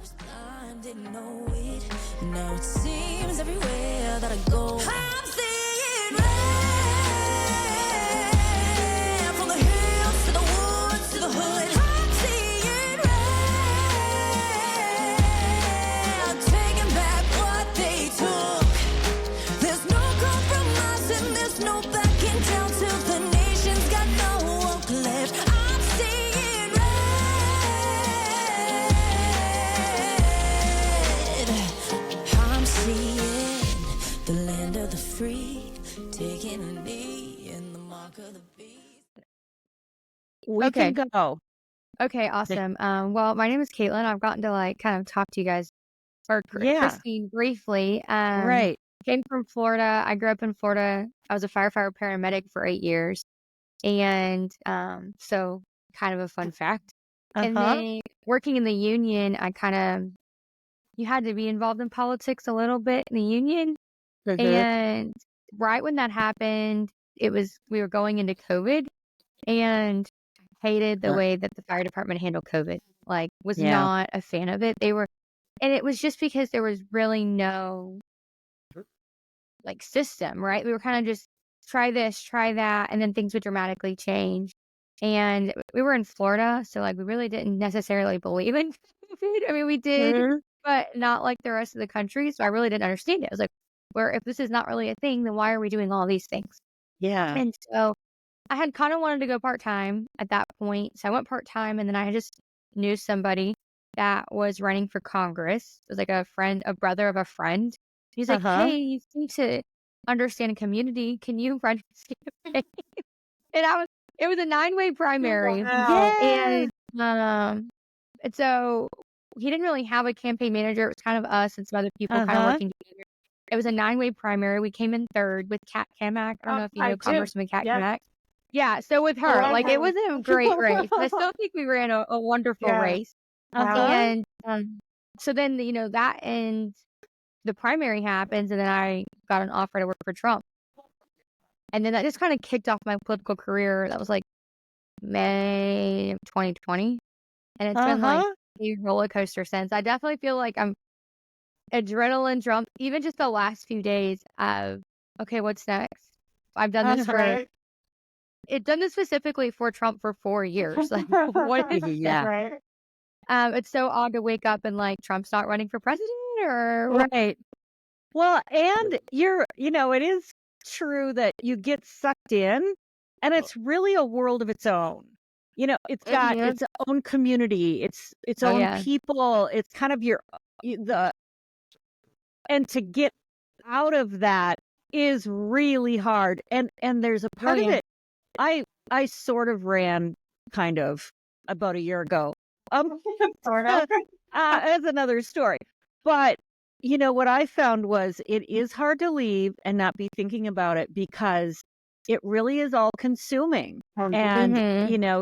was blind, didn't know it. Now it seems everywhere that I go, I'm seeing red. From the hills to the woods to the hood, I'm seeing red. Taking back what they took. There's no compromising, there's no backing down till the nation's got no hope left. I'm seeing red. I'm seeing the land of the free, taking a knee in the mark of the beast. We Okay. can go. Okay, awesome. Well, my name is Kaitlin. I've gotten to like kind of talk to you guys, or Yeah. Christine briefly. Right. Came from Florida. I grew up in Florida. I was a firefighter paramedic for 8 years. And so kind of a fun fact. And then working in the union, you had to be involved in politics a little bit in the union. And right when that happened, we were going into COVID, and hated the way that the fire department handled COVID. Like, was Yeah. not a fan of it. And it was just because there was really no like system, right? We were kind of just try this, try that, and then things would dramatically change. And we were in Florida, so like we really didn't necessarily believe in COVID. I mean, we did, but not like the rest of the country. So I really didn't understand it. I was like, if this is not really a thing, then why are we doing all these things? Yeah. And so I had kind of wanted to go part-time at that point. So I went part-time, and then I just knew somebody that was running for Congress. It was like a brother of a friend. He's like, hey, you seem to understand community. Can you run this campaign? And it was a 9-way primary. Wow. And so he didn't really have a campaign manager. It was kind of us and some other people kind of working together. It was a 9-way primary. We came in third with Kat Kamak. I don't know if you know Congressman Kat Kamak. Yeah, so with her, like it was a great race. I still think we ran a wonderful race. And so then, that ends, the primary happens, and then I got an offer to work for Trump. And then that just kind of kicked off my political career. That was like May of 2020. And it's been like a roller coaster since. I definitely feel like I'm adrenaline jump, even just the last few days of, okay, what's next? I've done this done this specifically for Trump for 4 years. Like, what is that? It's so odd to wake up and like Trump's not running for president, or Right. Well, and it is true that you get sucked in, and it's really a world of its own. It's got its own community, its own people. It's kind of and to get out of that is really hard. And there's a part of it. I sort of ran kind of about a year ago. Sort of. That's another story. But what I found was it is hard to leave and not be thinking about it, because it really is all consuming. And,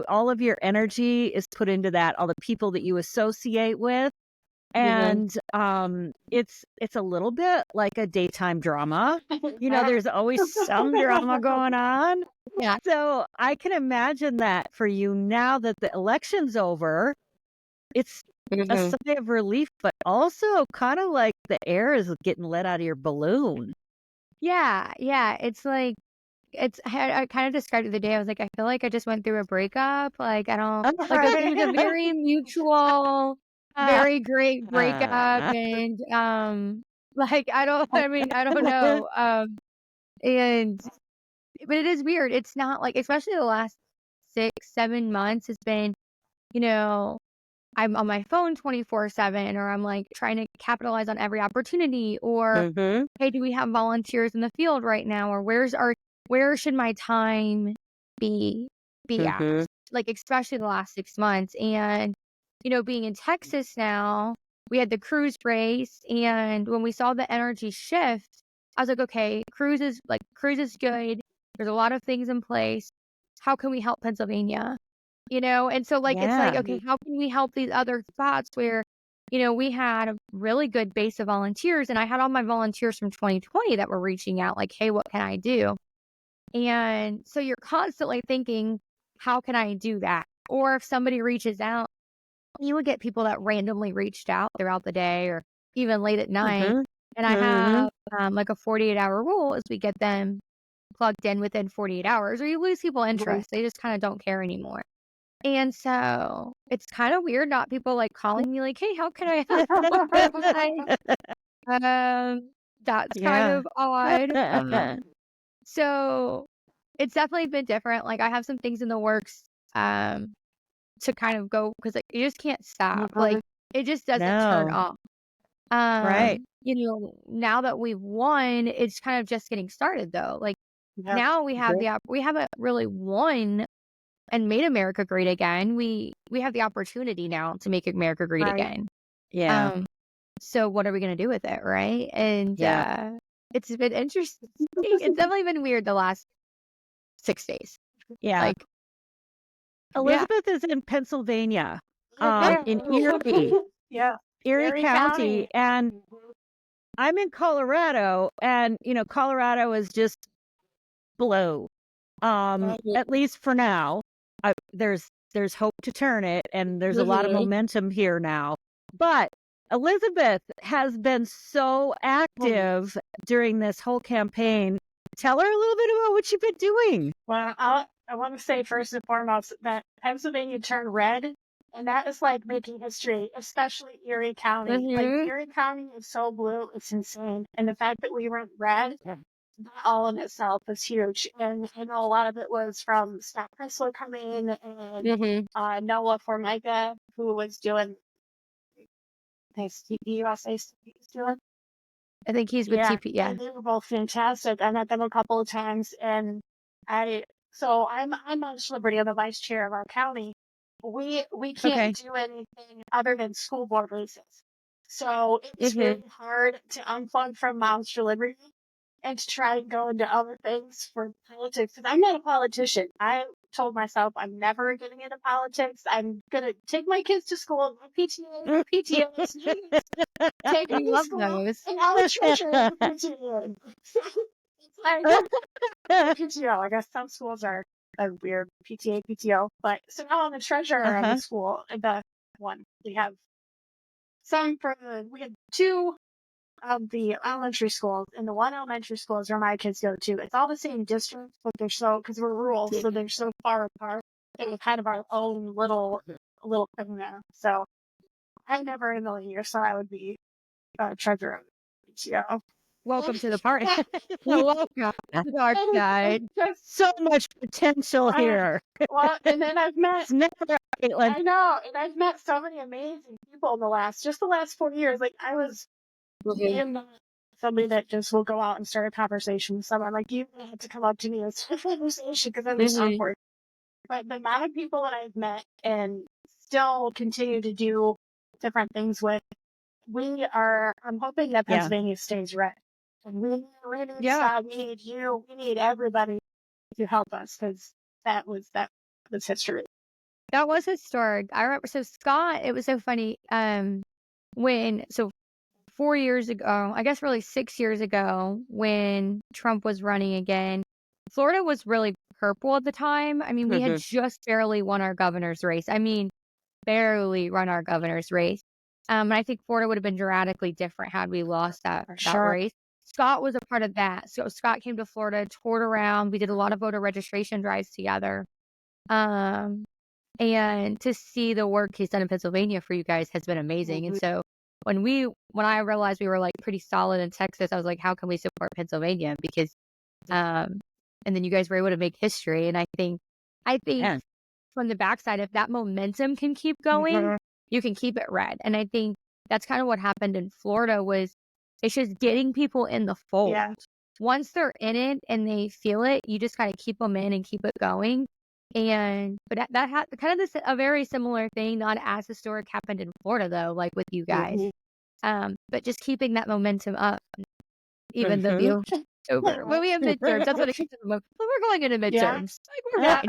all of your energy is put into that, all the people that you associate with. And it's a little bit like a daytime drama. There's always some drama going on. Yeah. So I can imagine that for you now that the election's over, it's a sigh of relief, but also kind of like the air is getting let out of your balloon. Yeah. It's like, I kind of described it the day. I was like, I feel like I just went through a breakup. Like, I don't, like, it was a very mutual, very great breakup. And, like, I don't know. But it is weird. It's not like, especially the last 6-7 months has been, I'm on my phone 24/7, or I'm like trying to capitalize on every opportunity, or hey, do we have volunteers in the field right now, or where should my time be at? Like, especially the last 6 months. And being in Texas now, we had the cruise race, and when we saw the energy shift, I was like, okay, cruise is good. There's a lot of things in place. How can we help Pennsylvania? And so like, it's like, okay, how can we help these other spots where, we had a really good base of volunteers, and I had all my volunteers from 2020 that were reaching out like, hey, what can I do? And so you're constantly thinking, how can I do that? Or if somebody reaches out, you would get people that randomly reached out throughout the day or even late at night. Mhm. And I Mhm. have like a 48-hour rule is we get them plugged in within 48 hours or you lose people interest. They just kind of don't care anymore. And so it's kind of weird not people like calling me like, hey, how can I help? That's kind Yeah. of odd. So it's definitely been different. Like I have some things in the works to kind of go because like, you just can't stop. Like it just doesn't turn No. off. Right. Now that we've won, it's kind of just getting started though. Like now we have we haven't really won and made America great again. We have the opportunity now to make America great again. Yeah. So what are we gonna do with it, right? And Yeah. it's been interesting. It's definitely been weird the last 6 days. Yeah. Like Elizabeth is in Pennsylvania, in Erie, Yeah. Erie County, and I'm in Colorado, and Colorado is just blue. At least for now. There's hope to turn it, and there's a lot of momentum here now. But Elizabeth has been so active during this whole campaign. Tell her a little bit about what you've been doing. Well, I want to say first and foremost that Pennsylvania turned red, and that is like making history, especially Erie County. Like Erie County is so blue, it's insane. And the fact that we went red, that all in itself is huge. And I know a lot of it was from Scott Chrysler coming and Noah Formica, who was doing USA he's doing. I think he's with TP. Yeah. They were both fantastic. I met them a couple of times, and I'm on Liberty. I'm the vice chair of our county. We can't do anything other than school board races. So it's really hard to unplug from Monster Liberty and to try and go into other things for politics. Because I'm not a politician. I told myself I'm never getting into politics. I'm gonna take my kids to school, PTA, PTOs, take them to school, and I'll treasure the PTA. It's like PTO. I guess some schools are weird PTA, PTO, but so now I'm the treasurer of the school. The one we have we have two of the elementary schools, and the one elementary school is where my kids go to. It's all the same district, but they're because we're rural, so they're so far apart. And we're kind of our own little thing there. So I never in a million years thought I would be treasurer of the PTO. Welcome to the party. Welcome to the dark side. So much potential here. Well, and then I've met. Kaitlin. I know, and I've met so many amazing people in the last 4 years. Like I was somebody that just will go out and start a conversation with someone. Like you had to come up to me and start a conversation because I'm just awkward. But the amount of people that I've met and still continue to do different things with, I'm hoping that Pennsylvania stays red. And we need Scott, we need you, we need everybody to help us because that was history. That was historic. I remember. So Scott, it was so funny. 4 years ago, I guess really 6 years ago, when Trump was running again, Florida was really purple at the time. I mean, we had just barely won our governor's race. I mean, barely run our governor's race. And I think Florida would have been dramatically different had we lost that race. Scott was a part of that. So Scott came to Florida, toured around. We did a lot of voter registration drives together. And to see the work he's done in Pennsylvania for you guys has been amazing. And so when I realized we were like pretty solid in Texas, I was like, how can we support Pennsylvania? Because and then you guys were able to make history. And I think from the backside, if that momentum can keep going, you can keep it red. And I think that's kind of what happened in Florida was it's just getting people in the fold. Yeah. Once they're in it and they feel it, you just gotta keep them in and keep it going. But that had kind of a very similar thing, not as historic, happened in Florida though, like with you guys. But just keeping that momentum up, even though the election's over. When we have midterms, that's what it keeps them up. We're going into midterms. Like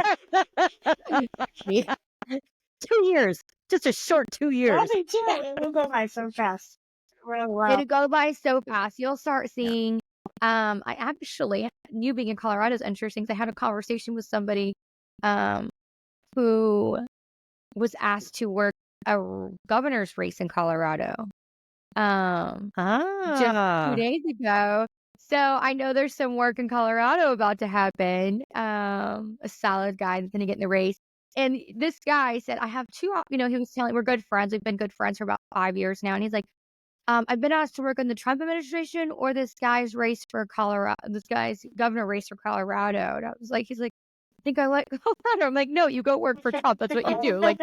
we're fine. 2 years, just a short 2 years. Only 2. It will go by so fast. It'll go by so fast. You'll start seeing. I actually, you being in Colorado is interesting. I had a conversation with somebody who was asked to work governor's race in Colorado. Just 2 days ago. So I know there's some work in Colorado about to happen. A solid guy that's going to get in the race. And this guy said, I have two, he was telling, we're good friends. We've been good friends for about 5 years now. And he's like, I've been asked to work in the Trump administration or this guy's race for Colorado, this guy's governor race for Colorado. And I was like, he's like, I think I like Colorado. I'm like, no, you go work for Trump. That's what you do. Like,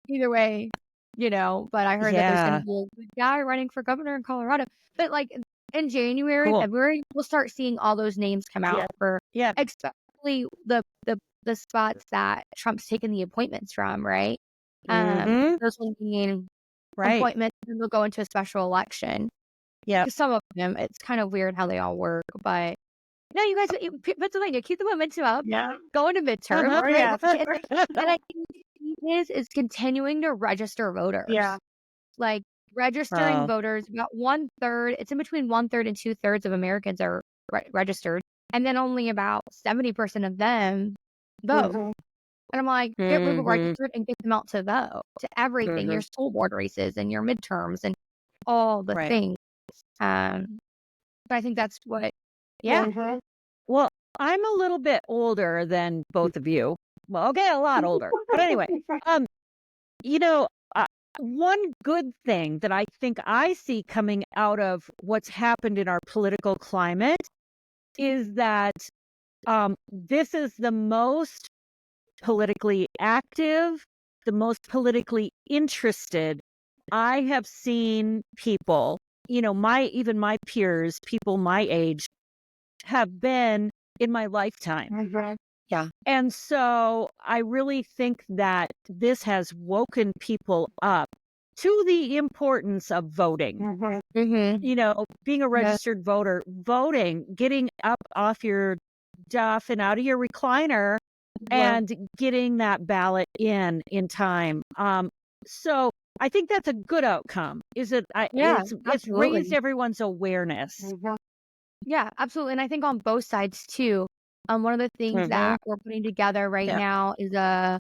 either way, but I heard that there's going to be a guy running for governor in Colorado. But like in January, February, we'll start seeing all those names come out for especially the spots that Trump's taken the appointments from, right? Those will mean appointments, and they'll go into a special election. Yeah, some of them, it's kind of weird how they all work, but no, you guys, Pennsylvania, keep the momentum up. Yeah, go into midterm. And I think is continuing to register voters. Yeah, like registering voters. About 1/3. It's in between 1/3 and 2/3 of Americans are registered, and then only about 70% of them vote. And I'm like, get people registered and get them out to vote to everything, your school board races and your midterms and all the things. But I think that's what. Yeah. Well, I'm a little bit older than both of you. Well, okay, a lot older. But anyway, one good thing that I think I see coming out of what's happened in our political climate is that this is the most politically active, the most politically interested I have seen people, even my peers, people my age, have been in my lifetime. Yeah. And so I really think that this has woken people up to the importance of voting. Being a registered voter, voting, getting up off your duff and out of your recliner and getting that ballot in time. So I think that's a good outcome. It's raised everyone's awareness. Yeah, absolutely. And I think on both sides too. One of the things that we're putting together right now is a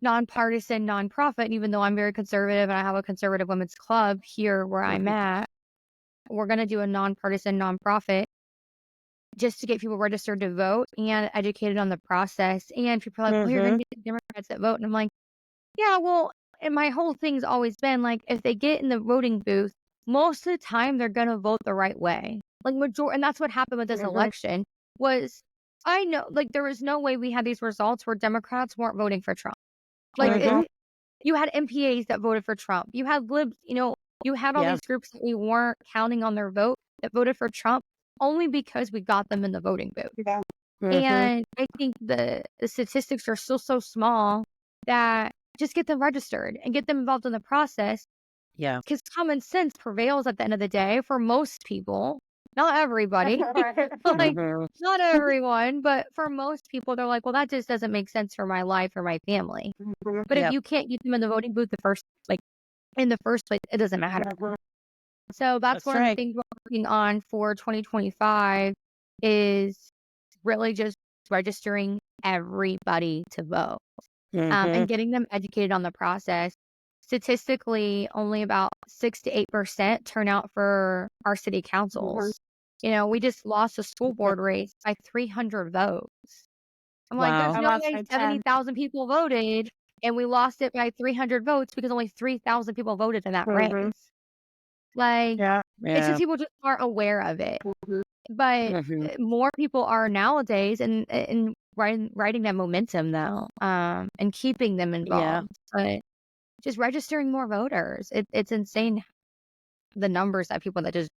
nonpartisan nonprofit. And even though I'm very conservative and I have a conservative women's club here where I'm at, we're going to do a nonpartisan nonprofit just to get people registered to vote and educated on the process. And people are like, well, you're going to get Democrats that vote. And I'm like, yeah, well, and my whole thing's always been like, if they get in the voting booth, most of the time they're going to vote the right way. Like and that's what happened with this election was, I know, like there was no way we had these results where Democrats weren't voting for Trump. Like you had MPAs that voted for Trump. You had libs, you had all these groups that we weren't counting on their vote that voted for Trump only because we got them in the voting booth. And I think the statistics are still so small that just get them registered and get them involved in the process. Yeah. Because common sense prevails at the end of the day for most people. Not everybody, not everyone, but for most people, they're like, well, that just doesn't make sense for my life or my family. But if you can't get them in the voting booth in the first place, it doesn't matter. So that's one of the things we're working on for 2025 is really just registering everybody to vote and getting them educated on the process. Statistically, only about 6 to 8% turn out for our city councils. We just lost a school board race by 300 votes. I'm like, there's no way 70,000 people voted, and we lost it by 300 votes because only 3,000 people voted in that race. Like, it's just people just aren't aware of it. But more people are nowadays, and riding that momentum though, and keeping them involved. But just registering more voters. It's insane the numbers of people that just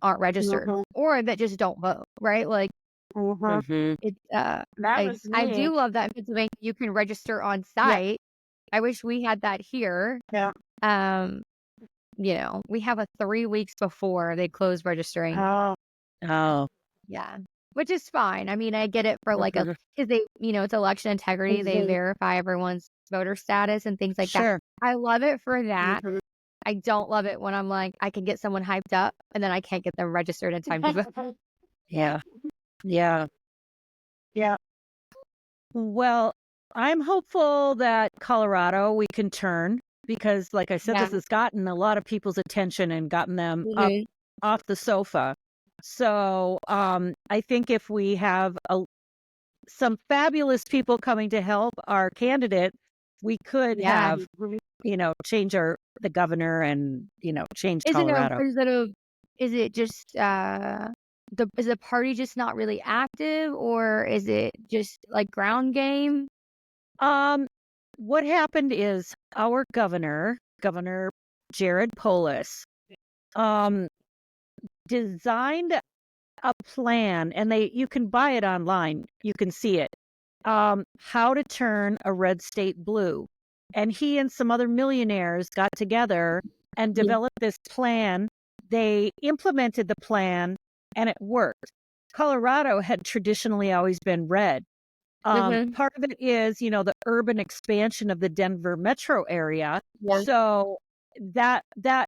aren't registered or that just don't vote, right? Like it's I do love that in Pennsylvania you can register on site. I wish we had that here. We have a 3 weeks before they close registering. Yeah. Which is fine. I mean, I get it for like because they, it's election integrity. They verify everyone's voter status and things like that. I love it for that. I don't love it when I'm like, I can get someone hyped up and then I can't get them registered in time to vote. Yeah. Well, I'm hopeful that Colorado we can turn because, like I said, Yeah. this has gotten a lot of people's attention and gotten them up Mhm. off the sofa. So I think if we have some fabulous people coming to help our candidate, we could Yeah. have, change the governor and, change Is it a Colorado. is it just is the party just not really active, or is it just like ground game? Um, what happened is our Governor Jared Polis, um, designed a plan, and you can buy it online. You can see it. How to turn a red state blue. And he and some other millionaires got together and Yeah. developed this plan. They implemented the plan and it worked. Colorado had traditionally always been red. Mhm. Part of it is, the urban expansion of the Denver metro area. Yeah. So that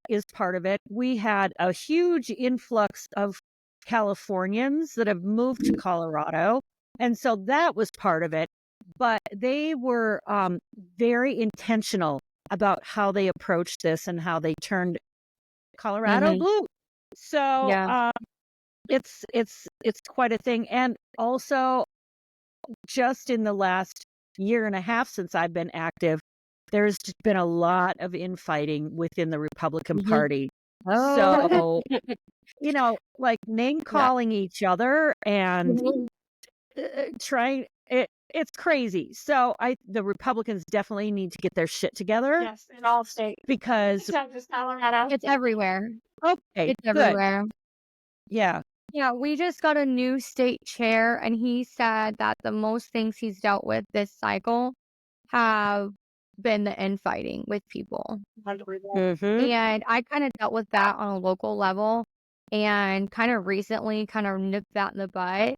is part of it. We had a huge influx of Californians that have moved to Colorado. And so that was part of it. But they were very intentional about how they approached this and how they turned Colorado Mhm. blue. So Yeah. it's quite a thing. And also, just in the last year and a half since I've been active, there's just been a lot of infighting within the Republican Mhm. Party. Oh. So, like name Yeah. calling each other and Mhm. trying it's crazy. So the Republicans definitely need to get their shit together Yes, in all states. because Except just Colorado. It's everywhere. okay, It's good. everywhere. Yeah. Yeah, we just got a new state chair, and he said that the most things he's dealt with this cycle have been the infighting with people. Mhm. And I kind of dealt with that on a local level and kind of recently kind of nipped that in the butt.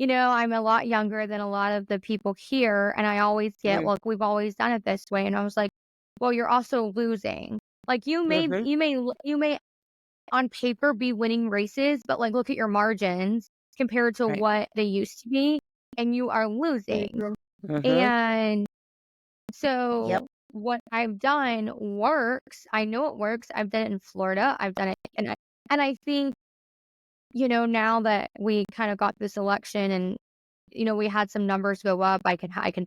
I'm a lot younger than a lot of the people here, and I always get, Mhm. look, we've always done it this way. And I was like, well, you're also losing. Like Mhm. you may on paper be winning races, but like look at your margins compared to Right. what they used to be, and you are losing. Mhm. And Yep. so what I've done works. I know it works. I've done it in Florida. I've done it, and I think now that we kind of got this election, and we had some numbers go up. I can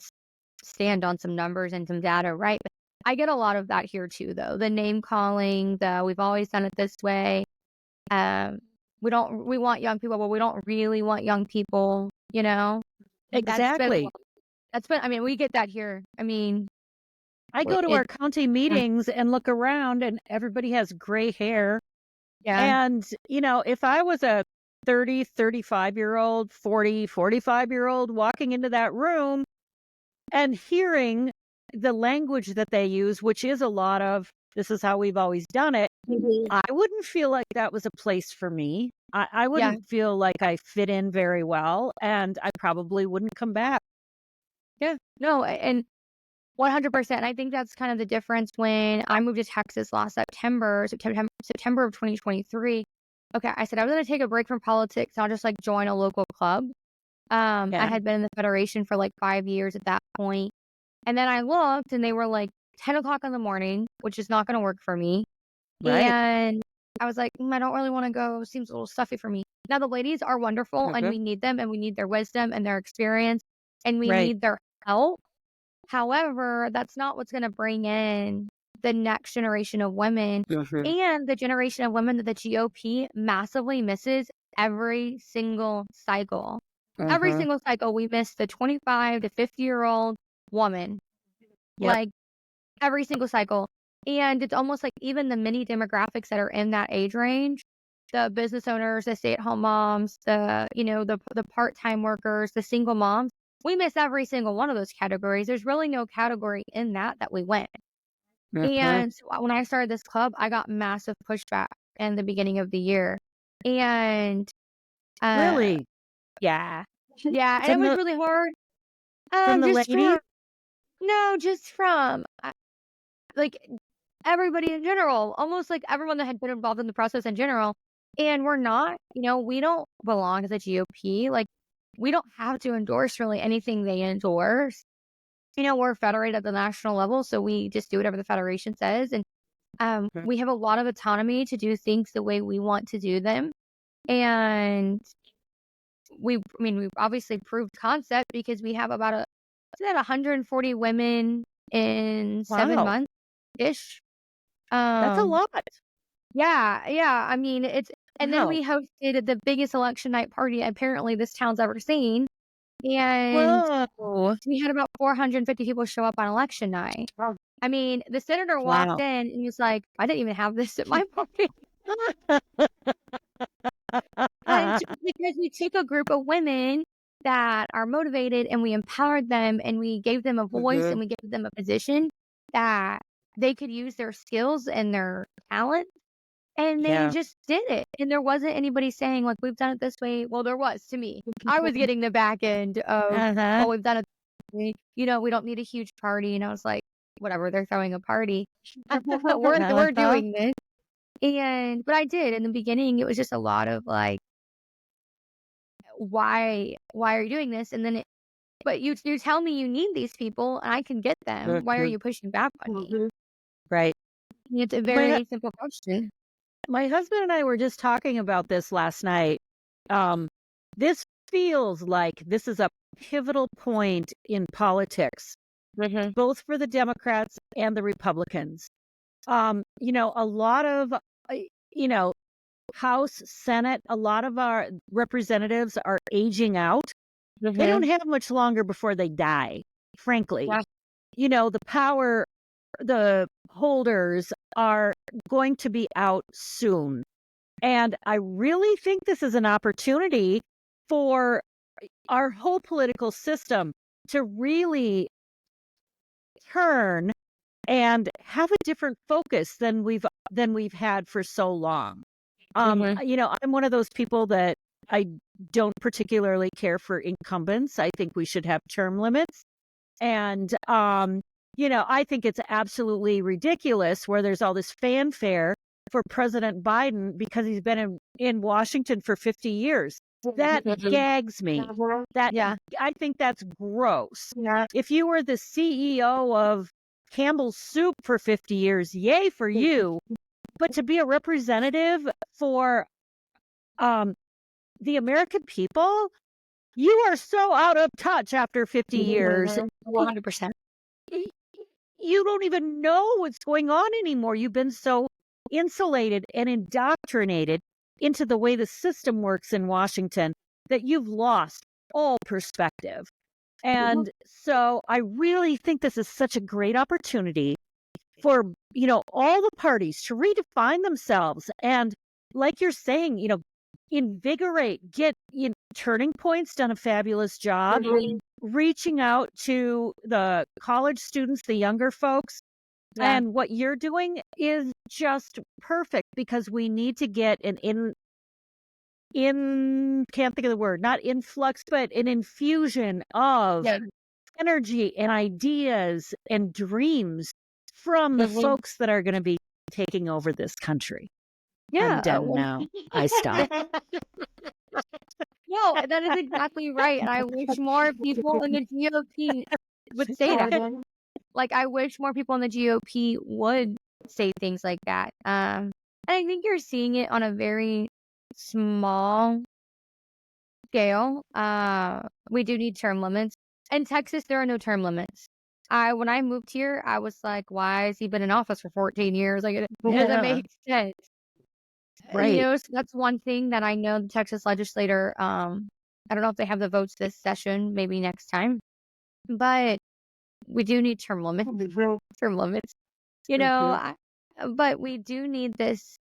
stand on some numbers and some data, right? But I get a lot of that here too, though. The name calling, the we've always done it this way. Um, we want young people, but we don't really want young people. That's been Exactly. I mean, we get that here. I mean, I go to it our county yeah, meetings and look around and everybody has gray hair. yeah. And, if I was a 30, 35-year-old, 40, 45-year-old walking into that room and hearing the language that they use, which is a lot of, this is how we've always done it, Mhm. I wouldn't feel like that was a place for me. I Yeah, wouldn't feel like I fit in very well, and I probably wouldn't come back. yeah. No, and 100%. I think that's kind of the difference when I moved to Texas last September of 2023. Okay, I said I was going to take a break from politics. I'll just like join a local club. I Yeah. had been in the federation for like 5 years at that point, and then I looked, and they were like 10 o'clock in the morning, which is not going to work for me. Right. And I was like, I don't really want to go. Seems a little stuffy for me. Now the ladies are wonderful, and Mhm. we need them, and we need their wisdom and their experience, and we Right. need their help. However, that's not what's going to bring in the next generation of women Mhm. and the generation of women that the GOP massively misses every single cycle. Every Mhm. single cycle, we miss the 25 to 50-year-old woman, Yep. like every single cycle. And it's almost like even the many demographics that are in that age range, the business owners, the stay-at-home moms, the part-time workers, the single moms, we miss every single one of those categories. There's really no category in that we win. Mhm. And so when I started this club, I got massive pushback in the beginning of the year. And uh Really? yeah. Yeah, and it From was the really hard. Just lady? from no, just from like everybody in general, almost like everyone that had been involved in the process in general. And we're not, we don't belong to the GOP. Like we don't have to endorse really anything they endorse. we're federated at the national level, so we just do whatever the federation says. And we have a lot of autonomy to do things the way we want to do them. And we've obviously proved concept because we have about 140 women in 7 Wow. months ish. That's a lot. Yeah. I mean, and then Wow. we hosted the biggest election night party apparently this town's ever seen. And Whoa. we had about 450 people show up on election night. Wow. I mean, the senator Wow. walked in and was like, I didn't even have this at my party. And just because we took a group of women that are motivated and we empowered them and we gave them a voice and we gave them a position that they could use their skills and their talent. And they Yeah. just did it. And there wasn't anybody saying, like, we've done it this way. Well, there was to me. I was getting the back end of, Uh-huh. oh, we've done it this way. We don't need a huge party. And I was like, whatever, they're throwing a party. We're doing this. But I did. In the beginning, it was just a lot of like, why are you doing this? And then but you tell me you need these people and I can get them. Why are you pushing back on me? Right. It's a very simple question. My husband and I were just talking about this last night. This feels like this is a pivotal point in politics, both for the Democrats and the Republicans. A lot of, House, Senate, a lot of our representatives are aging out. They don't have much longer before they die, frankly. Yeah. The holders are going to be out soon. And I really think this is an opportunity for our whole political system to really turn and have a different focus than we've had for so long. I'm one of those people that I don't particularly care for incumbents. I think we should have term limits. And I think it's absolutely ridiculous where there's all this fanfare for President Biden because he's been in Washington for 50 years. That gags me. I think that's gross. Yeah. If you were the CEO of Campbell's Soup for 50 years, yay for you. But to be a representative for the American people, you are so out of touch after 50 years. 100%. You don't even know what's going on anymore. You've been so insulated and indoctrinated into the way the system works in Washington that you've lost all perspective. And so I really think this is such a great opportunity for, all the parties to redefine themselves. And like you're saying, invigorate, get Turning Point's done a fabulous job reaching out to the college students, the younger folks. Yeah. And what you're doing is just perfect because we need to get can't think of the word, not influx, but an infusion of energy and ideas and dreams from the folks that are going to be taking over this country. Yeah. I'm done now. I stop. No, that is exactly right. And I wish more people in the GOP would say that. Like, I wish more people in the GOP would say things like that. And I think you're seeing it on a very small scale. We do need term limits. In Texas, there are no term limits. When I moved here, I was like, why has he been in office for 14 years? Like, it doesn't make sense. Right. So that's one thing that I know the Texas legislator, I don't know if they have the votes this session, maybe next time, but we do need term limits. But we do need this,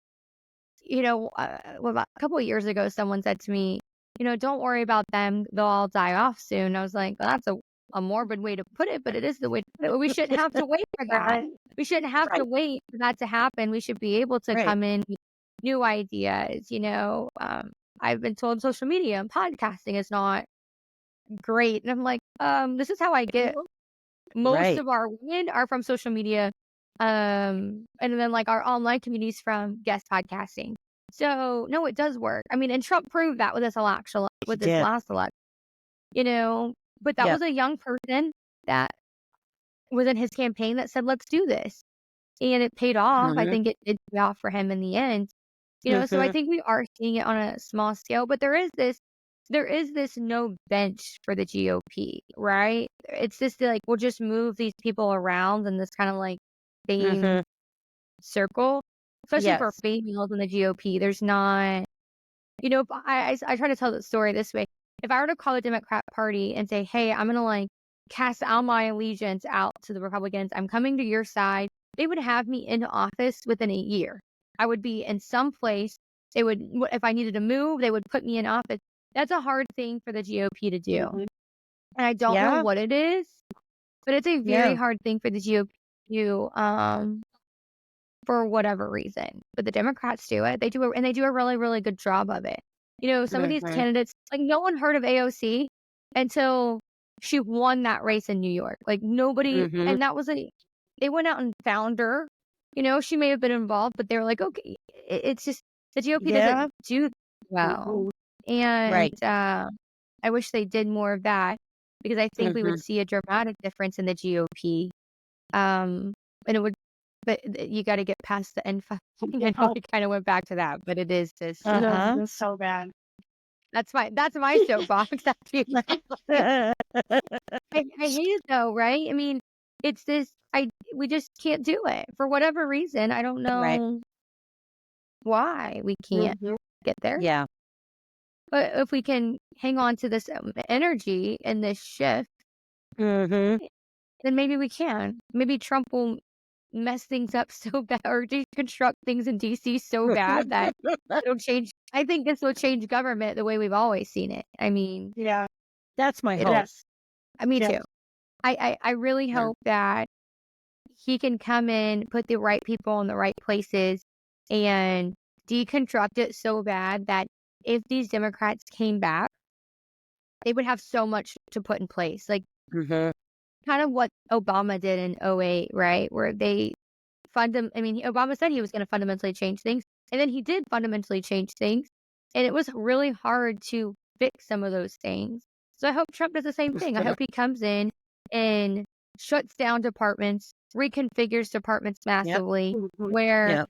about a couple of years ago, someone said to me, don't worry about them. They'll all die off soon. I was like, well, that's a morbid way to put it, but it is the way to put it. We shouldn't have to wait for that. We shouldn't have to wait for that to happen. We should be able to come in with new ideas. I've been told social media and podcasting is not great. And I'm like, this is how I get most of our women are from social media. And then like our online communities from guest podcasting. So no, it does work. I mean, and Trump proved that with this last election, but that was a young person that was in his campaign that said, let's do this. And it paid off. I Mhm. think it did pay off for him in the end. So I Mhm. think we are seeing it on a small scale, but there is this no bench for the GOP, right? It's just like we'll just move these people around in this kind of like same Mhm. circle, especially for Yes. females in the GOP. There's not, I try to tell the story this way. If I were to call the Democrat Party and say, hey, I'm gonna like cast all my allegiance out to the Republicans, I'm coming to your side, they would have me into office within a year. I would be in some place. They would, if I needed to move, they would put me in office. That's a hard thing for the GOP to do. Mhm. And I don't know Yeah. what it is, but it's a very Yeah. hard thing for the GOP to do, for whatever reason. But the Democrats do it. They do a really, really good job of it. Some of these Mhm. candidates, like no one heard of AOC until she won that race in New York. Like nobody, Mhm. and that was they went out and found her. She may have been involved, but they were like, okay, it's just the GOP Yeah. doesn't do well. And Right. I wish they did more of that because I think we would Mhm. see a dramatic difference in the GOP. And it would, but you got to get past the N5. I know we kind of went back to that, but it is just, Uh-huh. That's so bad. that's my soapbox. I hate it though, right? I mean, it's this, we just can't do it for whatever reason. I don't Right. know why we can't Mhm. get there, Yeah. but if we can hang on to this energy and this shift, Mhm. then maybe we can. Maybe Trump will mess things up so bad or deconstruct things in DC so bad that it'll change. I think this will change government the way we've always seen it. I mean, Yeah. That's my it, hope. Yes. me Yes. too. I really Yeah. hope that he can come in, put the right people in the right places, and deconstruct it so bad that if these Democrats came back, they would have so much to put in place. Like Mhm. kind of what Obama did in '08, right? Where they Obama said he was going to fundamentally change things, and then he did fundamentally change things, and it was really hard to fix some of those things. So I hope Trump does the same thing. I hope he comes in and shuts down departments, reconfigures departments Yep. massively, Mhm. where Yep.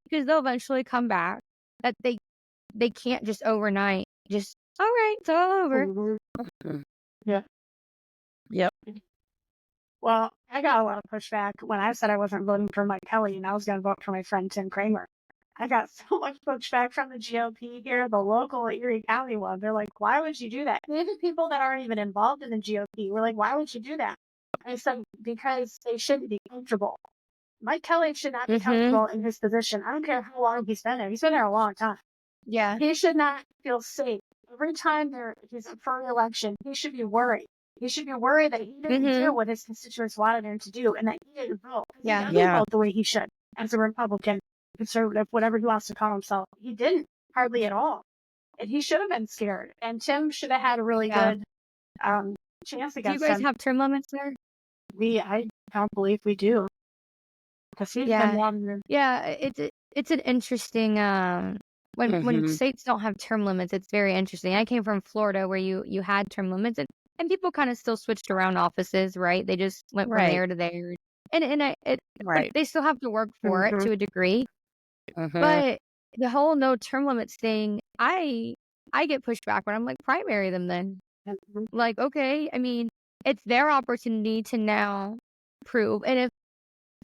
because they'll eventually come back, that they can't just overnight just, all right, it's all over. Mhm. Mhm. Yeah. Yep. Well, I got a lot of pushback when I said I wasn't voting for Mike Kelly and I was going to vote for my friend Tim Kramer. I got so much pushback from the GOP here, the local Erie County one. They're like, why would you do that? Even people that aren't even involved in the GOP were like, why would you do that? I said, because they shouldn't be comfortable. Mike Kelly should not be Mm-hmm. comfortable in his position. I don't care how long he's been there. He's been there a long time. Yeah. He should not feel safe. Every time he's up for re-election, he should be worried. He should be worried that he didn't Mm-hmm. do what his constituents wanted him to do and that he didn't vote. He Yeah. doesn't Yeah. vote the way he should as a Republican, conservative, whatever he wants to call himself. He didn't hardly at all. And he should have been scared. And Tim should have had a really Yeah. good chance Do you against guys him. have term limits there? I don't believe we do. Because he's Yeah. been one. Yeah, it's an interesting when Mhm. states don't have term limits, it's very interesting. I came from Florida where you had term limits and people kind of still switched around offices, right? They just went from Right. there to there. But Right. they still have to work for it Mhm. to a degree. Mhm. But the whole no term limits thing, I get pushed back when I'm like primary them then. Mhm. Like, okay, I mean, it's their opportunity to now prove. And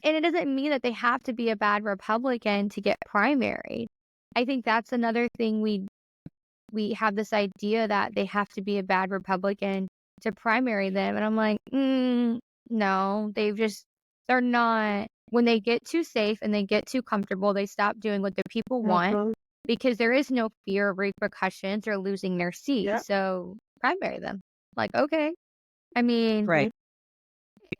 it doesn't mean that they have to be a bad Republican to get primaried. I think that's another thing we have this idea that they have to be a bad Republican to primary them. And I'm like, no, they're not. When they get too safe and they get too comfortable, they stop doing what the people want Mhm. because there is no fear of repercussions or losing their seat. Yeah. So primary them. Like, okay. I mean, Right.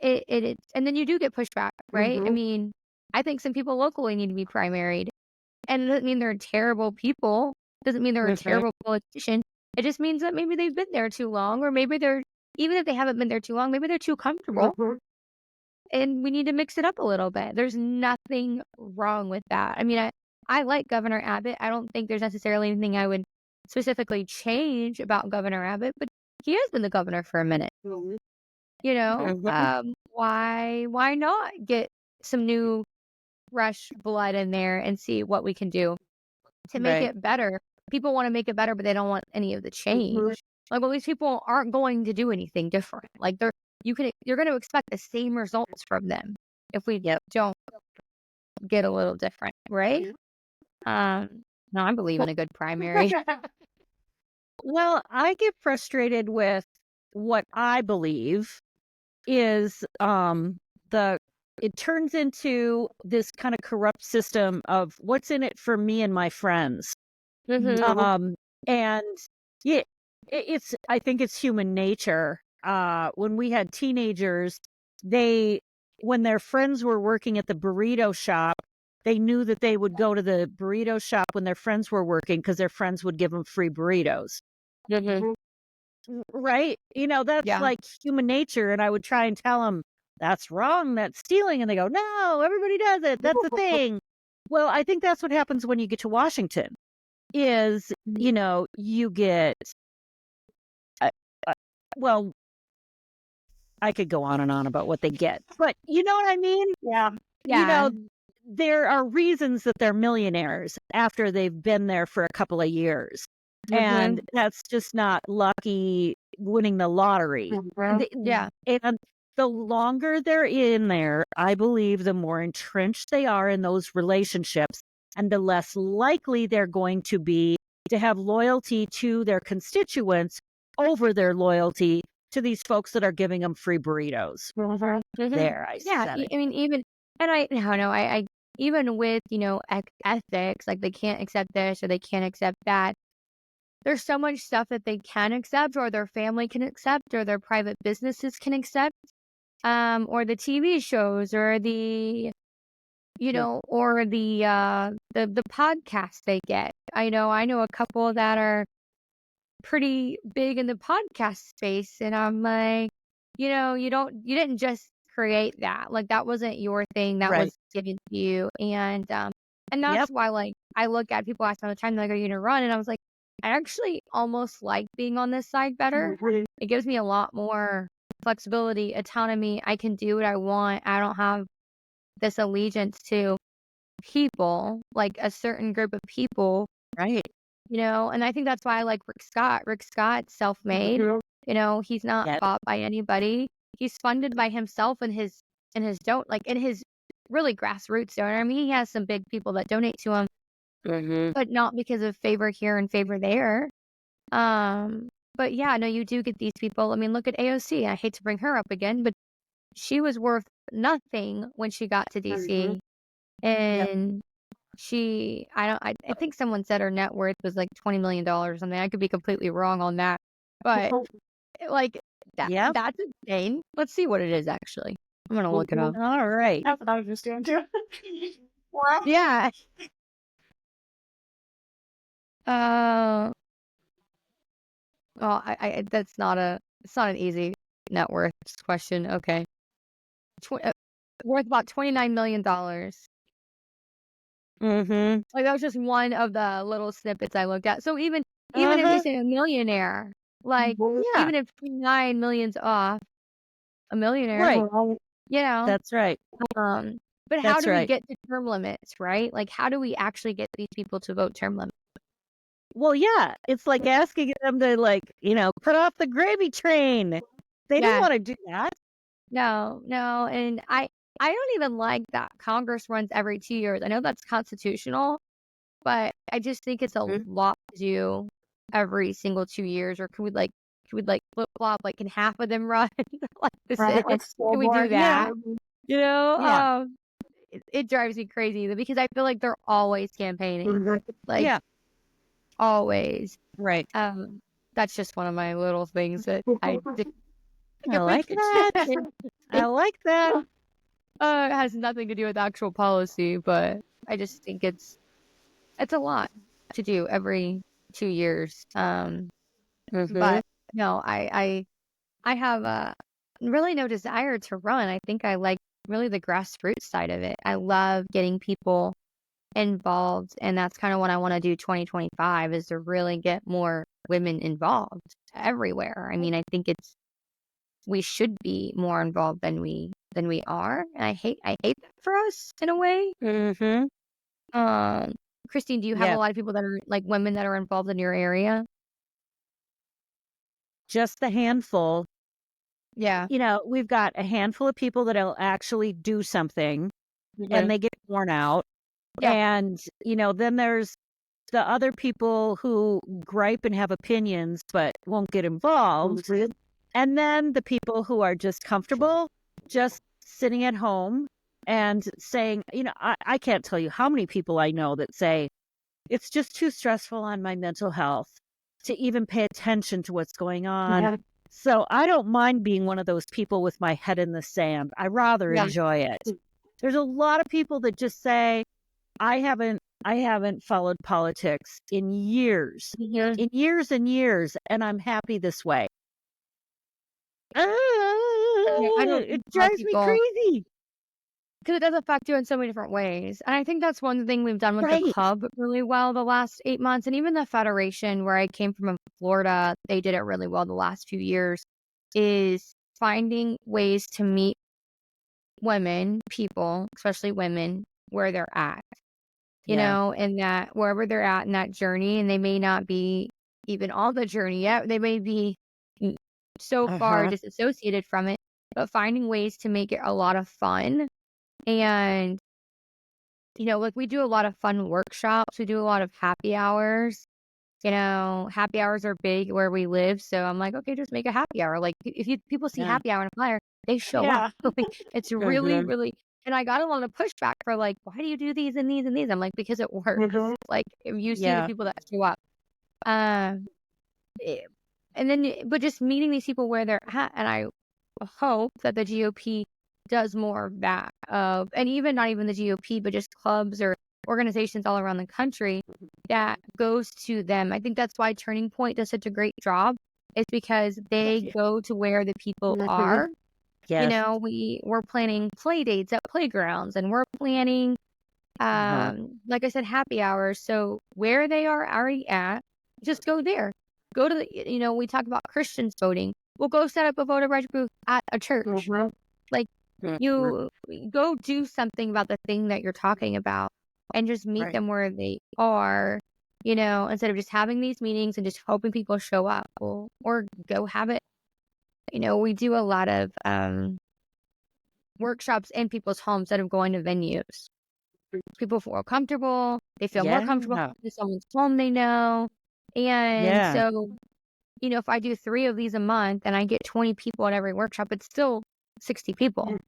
and then you do get pushback, right? I Mhm. mean, I think some people locally need to be primaried. And it doesn't mean they're terrible people. Doesn't mean they're a Mhm. terrible politician. It just means that maybe they've been there too long, or maybe even if they haven't been there too long, maybe they're too comfortable. Mhm. And we need to mix it up a little bit. There's nothing wrong with that. I mean, I like Governor Abbott. I don't think there's necessarily anything I would specifically change about Governor Abbott, but he has been the governor for a minute. Mhm. You know, Mhm. why not get some new fresh blood in there and see what we can do to make Right. it better? People want to make it better, but they don't want any of the change. Like, well, these people aren't going to do anything different. Like, you're going to expect the same results from them if we don't get a little different, right? No, I believe in a good primary. Well, I get frustrated with what I believe is it turns into this kind of corrupt system of what's in it for me and my friends. Mhm. And yeah, I think it's human nature. When we had teenagers, when their friends were working at the burrito shop, they knew that they would go to the burrito shop when their friends were working because their friends would give them free burritos. Mhm. Right? That's Yeah. like human nature. And I would try and tell them that's wrong, that's stealing. And they go, no, everybody does it. That's the thing. Well, I think that's what happens when you get to Washington is, you get, uh, uh, well, I could go on and on about what they get, but you know what I mean? Yeah. Yeah. There are reasons that they're millionaires after they've been there for a couple of years. And that's just not lucky winning the lottery. Yeah. And the longer they're in there, I believe the more entrenched they are in those relationships and the less likely they're going to be to have loyalty to their constituents over their loyalty to these folks that are giving them free burritos. There, I Yeah. said it. I mean, even, and I don't know, I even with, ethics, like they can't accept this or they can't accept that. There's so much stuff that they can accept or their family can accept or their private businesses can accept. Or the TV shows or the, or the podcasts they get. I know a couple that are pretty big in the podcast space, and I'm like, you didn't just create that. Like, that wasn't your thing, that Right. was given to you. And that's why, like, I look at people ask me all the time, they're like, are you gonna run? And I was like, I actually almost like being on this side better. It gives me a lot more flexibility, autonomy. I can do what I want. I don't have this allegiance to people, like a certain group of people, Right. and I think that's why I like Rick Scott. Rick Scott's self-made. He's not Yep. bought by anybody. He's funded by himself and his really grassroots donor. I mean, he has some big people that donate to him, but not because of favor here and favor there. But yeah, no, you do get these people. I mean, look at AOC. I hate to bring her up again, but she was worth nothing when she got to DC. And I think someone said her net worth was like $20 million or something. I could be completely wrong on that. But like that's insane. Let's see what it is actually. I'm gonna look it up. All right. That's what I was just doing too. Wow. Yeah. Well, it's not an easy net worth question. Okay. Worth about $29 million. Like, that was just one of the little snippets I looked at. So even if you say a millionaire, like, even if 9 million's off, a millionaire, Right. That's right. but how That's do we right. get to term limits, right? Like, how do we actually get these people to vote term limits? Well, yeah, it's like asking them to cut off the gravy train. They don't Yeah. want to do that. No, and I don't even like that Congress runs every 2 years. I know that's constitutional, but I just think it's a lot to do every single 2 years. Or could we flip flop? Like, can half of them run like the Right, Senate? like Can we do that? Yeah. It drives me crazy because I feel like they're always campaigning, like Yeah. always. Right. That's just one of my little things that I like that. I like that. It has nothing to do with actual policy, but I just think it's a lot to do every 2 years. But no, I have really no desire to run. I think I like really the grassroots side of it. I love getting people involved, and that's kind of what I want to do 2025 is to really get more women involved everywhere. I mean, I think we should be more involved than we than we are. And I hate that for us in a way. Christine, do you have a lot of people that are like women that are involved in your area? Just a handful. Yeah. We've got a handful of people that'll actually do something and they get worn out. Yeah. And, then there's the other people who gripe and have opinions but won't get involved. And then the people who are just comfortable, just sitting at home and saying, I can't tell you how many people I know that say, it's just too stressful on my mental health to even pay attention to what's going on. Yeah. So I don't mind being one of those people with my head in the sand. I rather enjoy it. There's a lot of people that just say, I haven't followed politics in years, in years and years, and I'm happy this way. I don't It drives me crazy. Because it does affect you in so many different ways. And I think that's one thing we've done with the club really well the last 8 months. And even the federation where I came from in Florida, they did it really well the last few years, is finding ways to meet people, especially women, where they're at. And that wherever they're at in that journey, and they may not be even on the journey yet, they may be so far disassociated from it, but finding ways to make it a lot of fun. And, like we do a lot of fun workshops. We do a lot of happy hours. Happy hours are big where we live. So I'm like, okay, just make a happy hour. Like if people see happy hour on a flyer, they show up. It's really, really, and I got a lot of pushback for like, why do you do these and these and these? I'm like, because it works. Like if you see the people that show up. And then, but just meeting these people where they're at. And I hope that the GOP does more of that, and even not even the GOP, but just clubs or organizations all around the country that goes to them. I think that's why Turning Point does such a great job. It's because they go to where the people are. We're planning play dates at playgrounds, and we're planning, like I said, happy hours. So where they are already at, just go there. Go to the, we talk about Christians voting. We'll go set up a voter registry booth at a church. Like, you go do something about the thing that you're talking about and just meet them where they are, instead of just having these meetings and just hoping people show up, or go have it. We do a lot of workshops in people's homes instead of going to venues. People feel comfortable. They feel more comfortable in someone's home they know. And so, if I do 3 of these a month and I get 20 people at every workshop, it's still 60 people.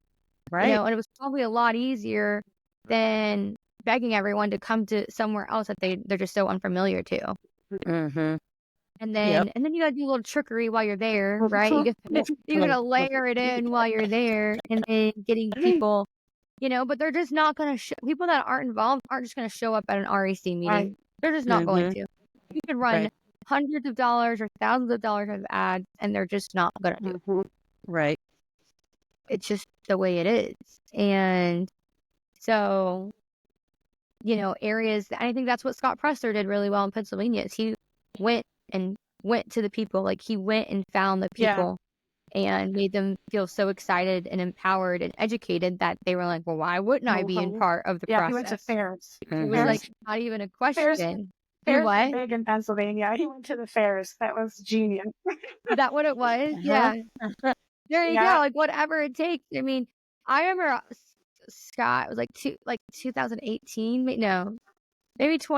And it was probably a lot easier than begging everyone to come to somewhere else that they're just so unfamiliar to. And then you gotta do a little trickery while you're there, right? You gotta layer it in while you're there, and then getting people, but they're just not gonna people that aren't involved aren't just gonna show up at an RAC meeting. They're just not going to. You could run hundreds of dollars or thousands of dollars of ads, and they're just not gonna do. It's just the way it is. And so, areas, I think that's what Scott Presser did really well in Pennsylvania, is he went to the people. Like he went and found the people and made them feel so excited and empowered and educated that they were like, well, why wouldn't I be in part of the process? He went to fairs. It was like not even a question. Fairs are big in Pennsylvania. He went to the fairs. That was genius. Is that what it was? Yeah. There you go. Like whatever it takes. I mean, I remember Scott, it was like 2018. No, maybe it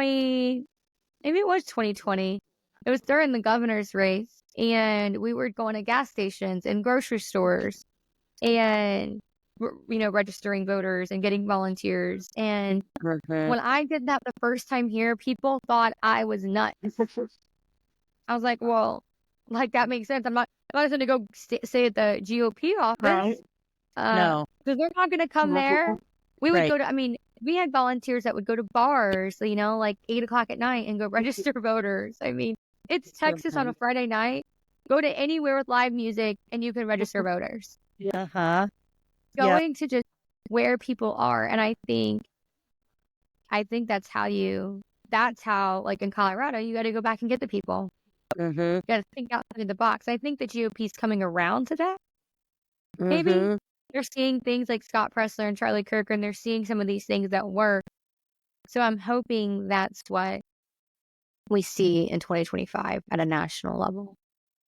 was 2020. It was during the governor's race, and we were going to gas stations and grocery stores and, registering voters and getting volunteers. And when I did that the first time here, people thought I was nuts. I was like, well, like that makes sense. I'm not going to go stay at the GOP office. No. Because they're not going to come there. We would go to, we had volunteers that would go to bars, like 8 o'clock at night and go register voters. I mean, it's Texas on a Friday night. Go to anywhere with live music and you can register voters. Going to just where people are. And I think that's how, like in Colorado, you got to go back and get the people. You got to think outside of the box. I think the GOP is coming around to that. Maybe. they're seeing things like Scott Pressler and Charlie Kirk, and they're seeing some of these things that work. So I'm hoping that's what we see in 2025 at a national level.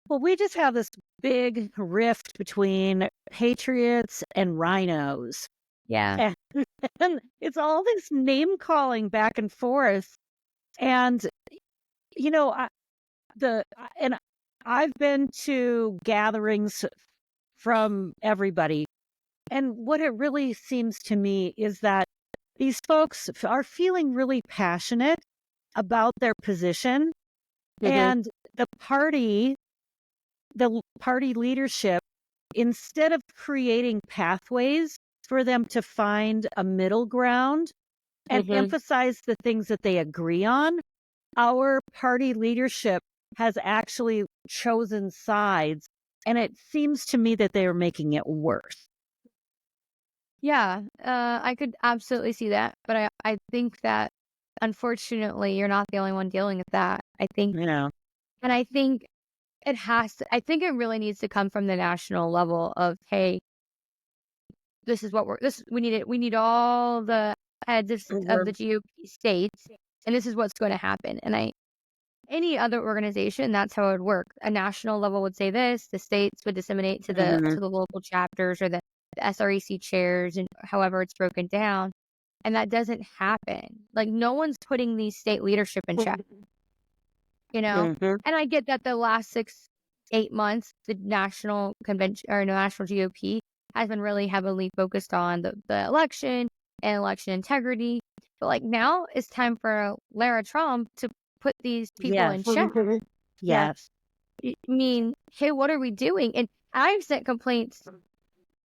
Well, we just have this big rift between patriots and rhinos. Yeah. And it's all this name calling back and forth. And, you know, I've been to gatherings from everybody. And what it really seems to me is that these folks are feeling really passionate about their position. And the party leadership, instead of creating pathways for them to find a middle ground and emphasize the things that they agree on, our party leadership has actually chosen sides. And it seems to me that they are making it worse. Yeah, I could absolutely see that. But I think that, unfortunately, you're not the only one dealing with that. I think, and I think I think it really needs to come from the national level of, hey, this is what we need all the heads of the GOP states, and this is what's going to happen. And any other organization, that's how it would work. A national level would say this, the states would disseminate to the local chapters or the SREC chairs, and however it's broken down. And that doesn't happen. Like, no one's putting these state leadership in check. And I get that the last 6-8 months, the national convention or national GOP has been really heavily focused on the election and election integrity. But like, now it's time for Lara Trump to put these people in check. Yes. I mean, hey, what are we doing? And I've sent complaints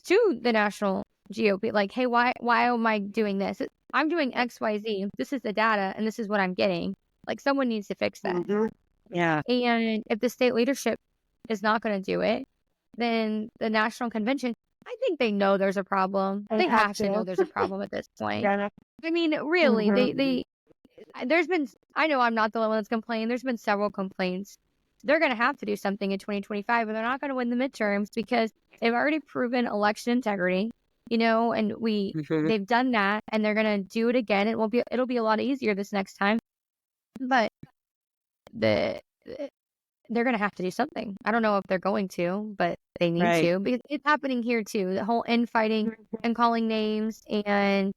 to the national GOP, like, hey, why am I doing this? I'm doing XYZ. This is the data, and this is what I'm getting. Like, someone needs to fix that. Yeah. And if the state leadership is not going to do it, then the national convention, I think they know there's a problem. They have to know there's a problem at this point. I mean, really, there's been, I know I'm not the only one that's complaining. There's been several complaints. They're going to have to do something in 2025, and they're not going to win the midterms because they've already proven election integrity, and they've done that, and they're going to do it again. It'll be a lot easier this next time, but they're going to have to do something. I don't know if they're going to, but they need to, because it's happening here too. The whole infighting and calling names, and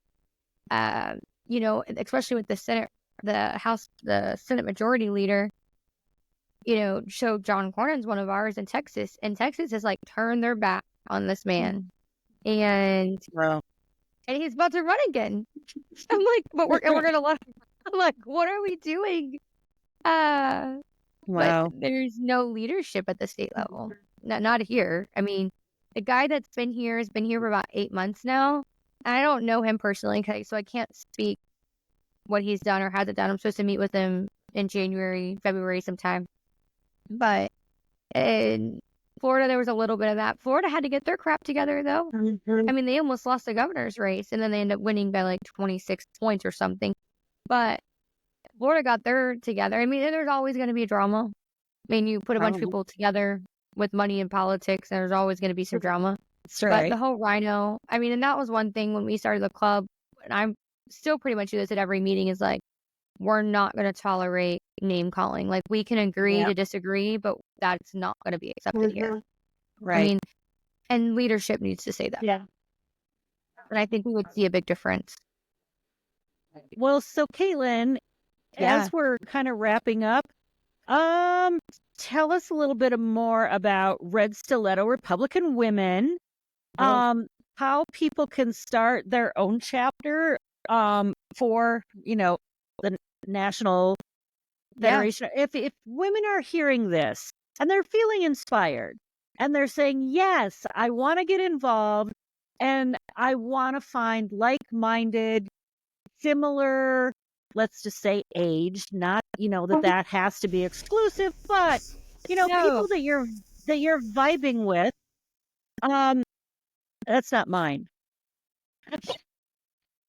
especially with the Senate, the Senate Majority Leader, Joe John Cornyn's one of ours in Texas, and Texas has like turned their back on this man, and he's about to run again. I'm like, but we're gonna let him. I'm like, what are we doing? But there's no leadership at the state level. Not here. I mean, the guy that's been here has been here for about 8 months now. And I don't know him personally, so I can't speak what he's done or hasn't done. I'm supposed to meet with him in January, February sometime. But in Florida, there was a little bit of that. Florida had to get their crap together, though. I mean, they almost lost the governor's race, and then they ended up winning by like 26 points or something. But Florida got their together. I mean, there's always going to be drama. I mean, you put a bunch of people together with money in politics, and there's always going to be some drama. That's right. But the whole rhino, I mean, and that was one thing when we started the club, and I'm still pretty much do this at every meeting, is like, we're not going to tolerate name calling. Like, we can agree to disagree, but that's not going to be accepted here. Right. I mean, and leadership needs to say that. Yeah. And I think we would see a big difference. Well, so Kaitlin, as we're kind of wrapping up, tell us a little bit more about Red Stiletto Republican Women, how people can start their own chapter for, the National Federation. If women are hearing this and they're feeling inspired and they're saying, yes, I want to get involved and I want to find like-minded, similar, let's just say age, not, that has to be exclusive, but, people that you're vibing with, that's not mine.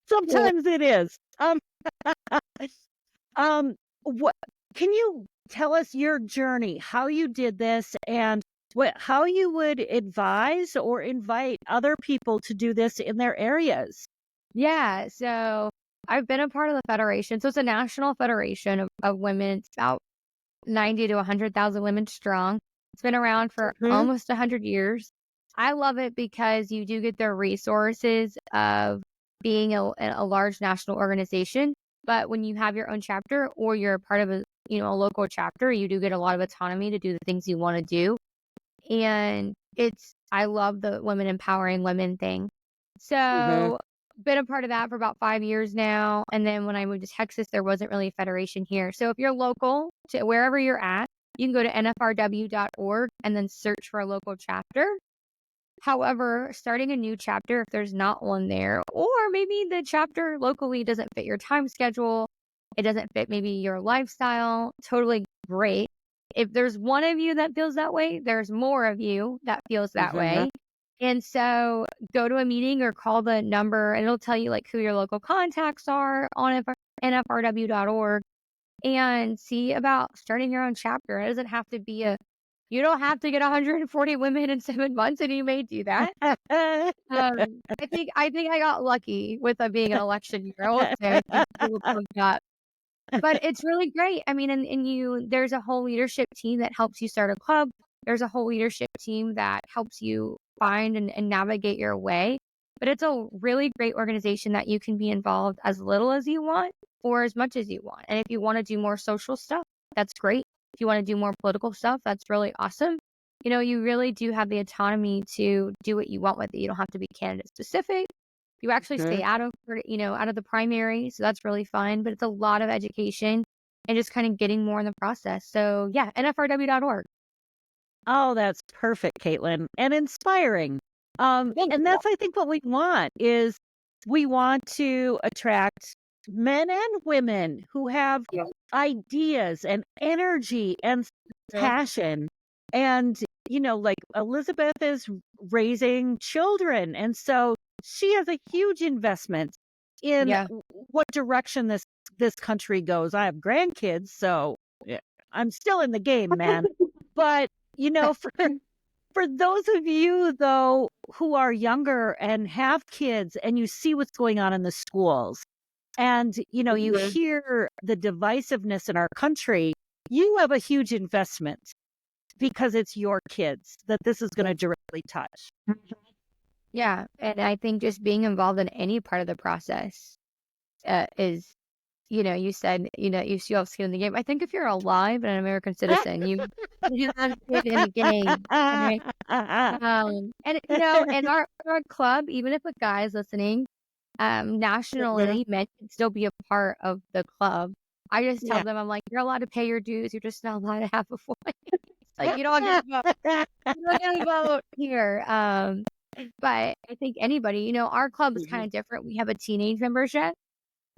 Sometimes it is. What can you tell us your journey, how you did this, and how you would advise or invite other people to do this in their areas. Yeah, so I've been a part of the federation. So it's a national federation of women. It's about 90 to 100,000 women strong. It's been around for almost 100 years. I love it because you do get the resources of being a large national organization. But when you have your own chapter or you're a part of a local chapter, you do get a lot of autonomy to do the things you want to do. And I love the women empowering women thing. So been a part of that for about 5 years now. And then when I moved to Texas, there wasn't really a federation here. So if you're local to wherever you're at, you can go to nfrw.org and then search for a local chapter. However, starting a new chapter, if there's not one there, or maybe the chapter locally doesn't fit your time schedule, it doesn't fit maybe your lifestyle, totally great. If there's one of you that feels that way, there's more of you that feels that way. And so go to a meeting or call the number and it'll tell you like who your local contacts are on nfrw.org and see about starting your own chapter. It doesn't have to be you don't have to get 140 women in 7 months, and you may do that. I think I got lucky with being an election year. I won't say I think people plugged up. But it's really great. I mean, and there's a whole leadership team that helps you start a club. There's a whole leadership team that helps you find and navigate your way. But it's a really great organization that you can be involved as little as you want or as much as you want. And if you want to do more social stuff, that's great. If you want to do more political stuff, that's really awesome. You really do have the autonomy to do what you want with it. You don't have to be candidate specific. You actually stay out of the primary. So that's really fun, but it's a lot of education and just kind of getting more in the process. So yeah, nfrw.org. Oh, that's perfect, Kaitlin, and inspiring. And that's, I think, what we want is we want to attract men and women who have ideas and energy and passion. And, like Elizabeth is raising children. And so she has a huge investment in what direction this country goes. I have grandkids, so I'm still in the game, man. But, for those of you, though, who are younger and have kids and you see what's going on in the schools and, you hear the divisiveness in our country, you have a huge investment because it's your kids that this is going to directly touch. Yeah. And I think just being involved in any part of the process is, you said, you still have skin in the game. I think if you're alive and an American citizen, you have skin in the game. Right? And, in our club, even if a guy is listening, nationally, men can still be a part of the club. I just tell them, I'm like, you're allowed to pay your dues. You're just not allowed to have a voice. Like, you don't get to vote. You don't get to vote here. But I think anybody, our club is kind of different. We have a teenage membership.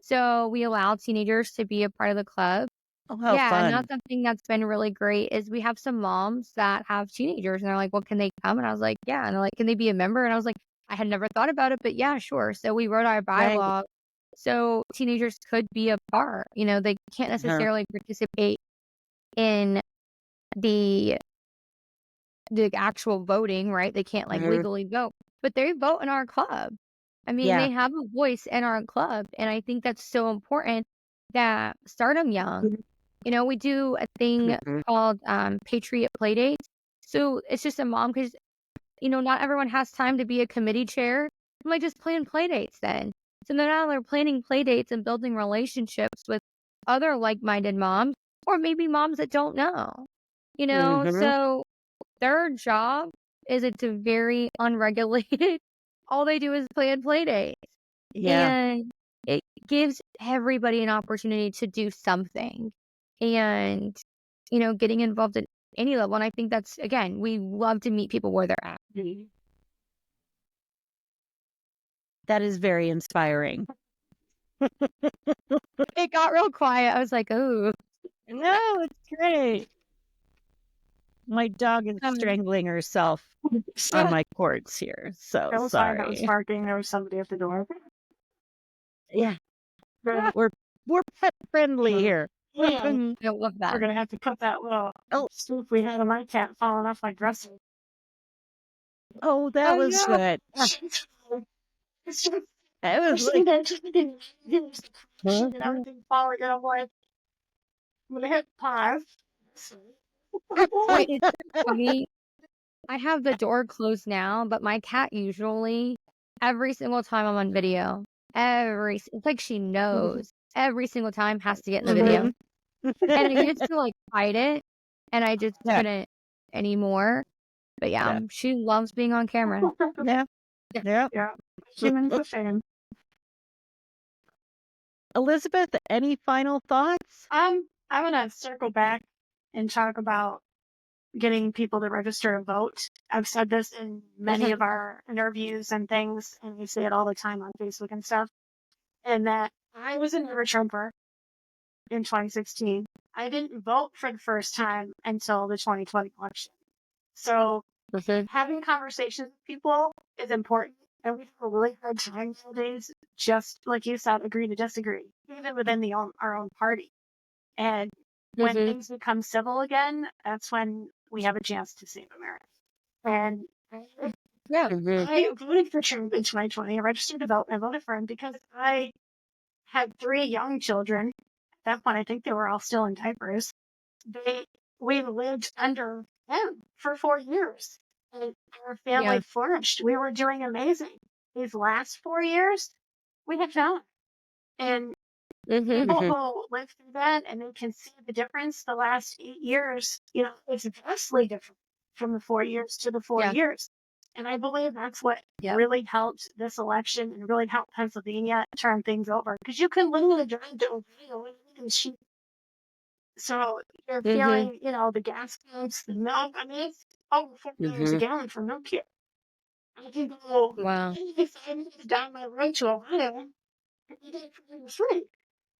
So we allow teenagers to be a part of the club. Oh, how fun. And that's something that's been really great is we have some moms that have teenagers and they're like, well, can they come? And I was like, yeah. And they're like, can they be a member? And I was like, I had never thought about it, but yeah, sure. So we wrote our bylaw. So teenagers could be a part, they can't necessarily participate in the actual voting, right? They can't legally vote, but they vote in our club. I mean, they have a voice in our club. And I think that's so important that start them young. We do a thing called Patriot Playdates. So it's just a mom because, not everyone has time to be a committee chair. I'm like, just plan playdates then. So now they're planning playdates and building relationships with other like-minded moms or maybe moms that don't know, so their job is it's a very unregulated. All they do is plan playdates. And it gives everybody an opportunity to do something and, getting involved at any level. And I think that's, again, we love to meet people where they're at. That is very inspiring. It got real quiet. I was like, oh. No, it's great. My dog is strangling herself on my cords here. So sorry. I was barking. There was somebody at the door. Yeah. We're pet friendly here. Yeah, I love we're that. gonna have to put that little Oh, scoop we had on my cat falling off my dresser. oh, that Oh was no. good. It's just, That I was see like, that chicken, here's the crashing and everything falling, and I'm like, I'm gonna hit pause. Wait, it's so funny. I have the door closed now, but my cat usually, every single time I'm on video, it's like she knows every single time has to get in the video. And I used to like hide it, and I just yeah, couldn't anymore. But yeah, yeah, she loves being on camera. yeah, yeah. Yeah, humans the same. Elizabeth, any final thoughts? I'm gonna circle back and talk about getting people to register to vote. I've said this in many of our interviews and things, and we say it all the time on Facebook and stuff. And that I was a never Trumper in 2016. I didn't vote for the first time until the 2020 election. So having conversations with people is important. And we have a really hard time nowadays, just like you said, agree to disagree, even within our own party. And when things become civil again, that's when we have a chance to save America. And Yeah. I voted for Trump in 2020. I registered to vote. I voted for him because I had 3 young children. At that point, I think they were all still in diapers. We lived under him for 4 years, and our family Yeah. flourished. We were doing amazing. These last 4 years, we have not. And people who lived through that and they can see the difference the last 8 years, it's vastly different from the 4 years to the 4 Yeah. years. And I believe that's what Yep. really helped this election and really helped Pennsylvania turn things over. Because you can literally drive to Ohio and shoot. So you're feeling, the gas pumps, the milk. I mean, it's over $4 a gallon for milk here. I can go Wow. 5 minutes down my road to Ohio and you get it for free.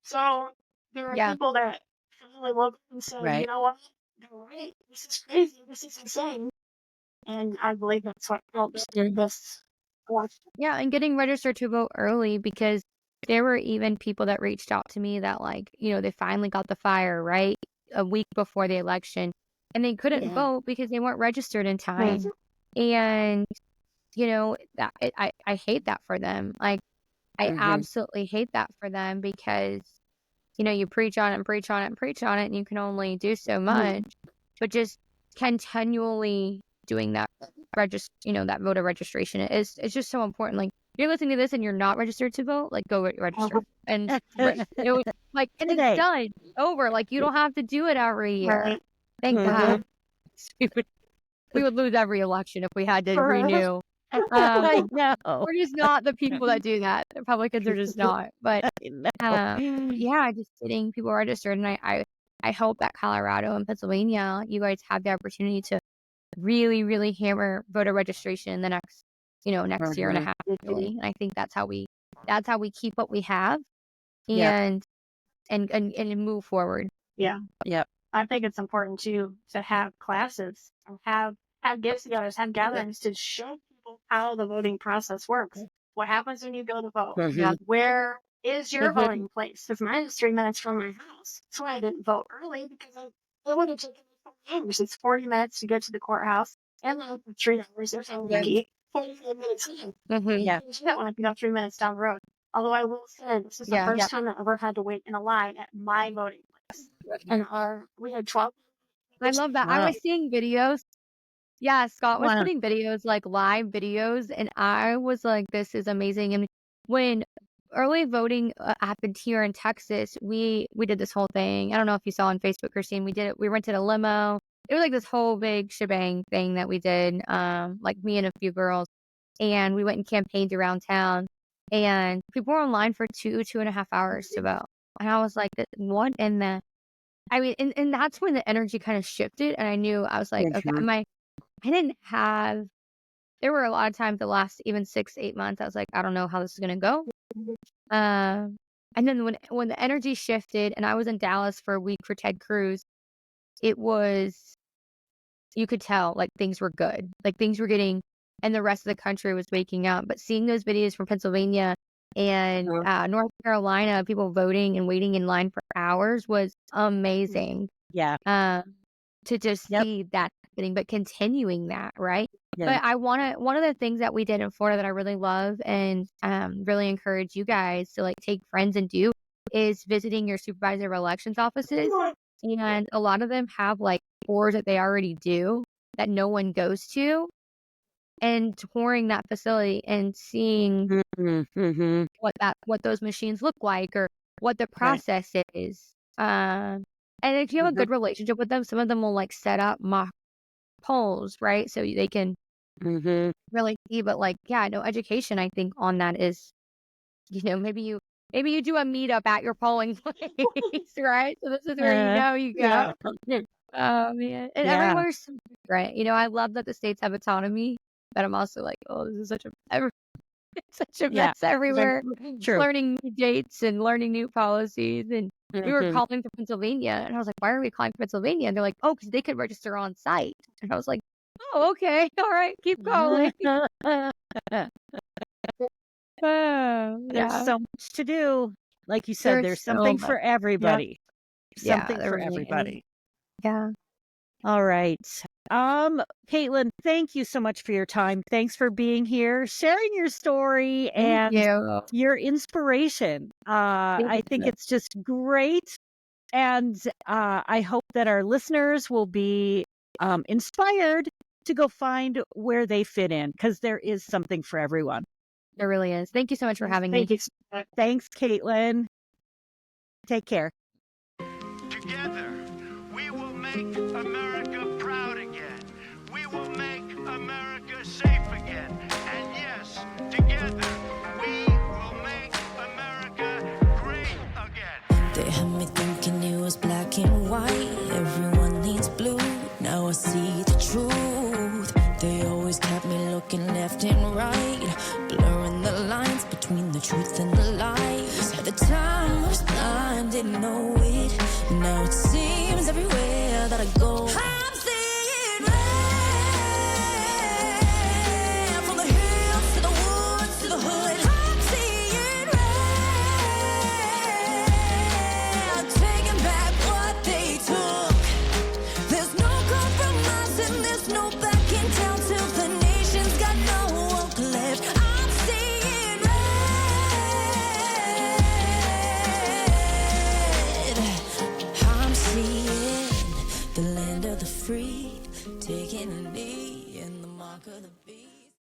So there are Yeah. people that finally look and say, you Right. know what? They're right. This is crazy. This is insane. And I believe that's what helps this election. Yeah, and getting registered to vote early, because there were even people that reached out to me that, like, they finally got the fire right a week before the election, and they couldn't Yeah. vote because they weren't registered in time. And I hate that for them. Like, I absolutely hate that for them, because you preach on it and preach on it and preach on it, and you can only do so much. But just continually doing that that voter registration is, it's just so important. Like, if you're listening to this and you're not registered to vote, like, go register. And and it's Today. done, over. Like, you don't have to do it every year. Right. Thank God. We would lose every election if we had to renew. I know. We're just not the people that do that. The Republicans are just not. But I know. yeah, just getting people registered, and I hope that Colorado and Pennsylvania, you guys have the opportunity to really, really hammer voter registration in the next year and a half. Really, and I think that's how we keep what we have, Yep. and move forward. Yeah. Yep. I think it's important to have classes and have get-togethers, have gatherings to show people how the voting process works. What happens when you go to vote? Where is your voting place? Because mine is 3 minutes from my house. That's why I didn't vote early, because it would have taken me 4 hours. It's 40 minutes to get to the courthouse, and then for 3 hours if I'm lucky, 45 minutes in. Yeah. You do that when I can go 3 minutes down the road. Although I will say, this is the first time I ever had to wait in a line at my voting place. And we had 12. I love that. I Wow. was seeing videos. Yeah, Scott was Wow. putting videos, like live videos, and I was like, this is amazing. And when early voting happened here in Texas, we did this whole thing. I don't know if you saw on Facebook, Christine. We did it. We rented a limo. It was like this whole big shebang thing that we did, like me and a few girls. And we went and campaigned around town. And people were online for 2.5 hours to vote. And I was like, what in the... I mean, and that's when the energy kind of shifted. And I knew, I was like, okay, I didn't have... There were a lot of times the last even 6-8 months, I was like, I don't know how this is going to go. And then when the energy shifted, and I was in Dallas for a week for Ted Cruz, it was... You could tell, like, things were good. Like, things were getting... And the rest of the country was waking up. But seeing those videos from Pennsylvania, And North Carolina, people voting and waiting in line for hours was amazing. Yeah. To just see that happening, but continuing that, right? Yeah. But one of the things that we did in Florida that I really love and really encourage you guys to like take friends and do is visiting your supervisor of elections offices. And a lot of them have like tours that they already do that no one goes to, and touring that facility and seeing what those machines look like or what the process is. And if you have a good relationship with them, some of them will like set up mock polls, right? So they can really see. But like, yeah, no, education, I think on that is, maybe you do a meetup at your polling place, right? So this is where you go. Oh man, and everywhere's so different. I love that the states have autonomy, but I'm also like, oh, this is such a mess everywhere. True. Learning new dates and learning new policies. And we were calling for Pennsylvania, and I was like, why are we calling for Pennsylvania? And they're like, oh, because they could register on site. And I was like, oh, okay, all right, keep calling. There's so much to do. Like you said, there's something for everybody. Something for everybody. Yeah. All right. Kaitlin, thank you so much for your time. Thanks for being here, sharing your story and your inspiration. I think it's just great. And I hope that our listeners will be inspired to go find where they fit in, because there is something for everyone. There really is. Thank you so much for having me. Thanks, Kaitlin. Take care. Together, we will make America proud again. We will make America safe again. And yes, together, we will make America great again. They had me thinking it was black and white. Everyone needs blue. Now I see the truth. They always kept me looking left and right, blurring the lines between the truth and the lies. At the time I was blind, didn't know it. Now it seems everywhere that I go,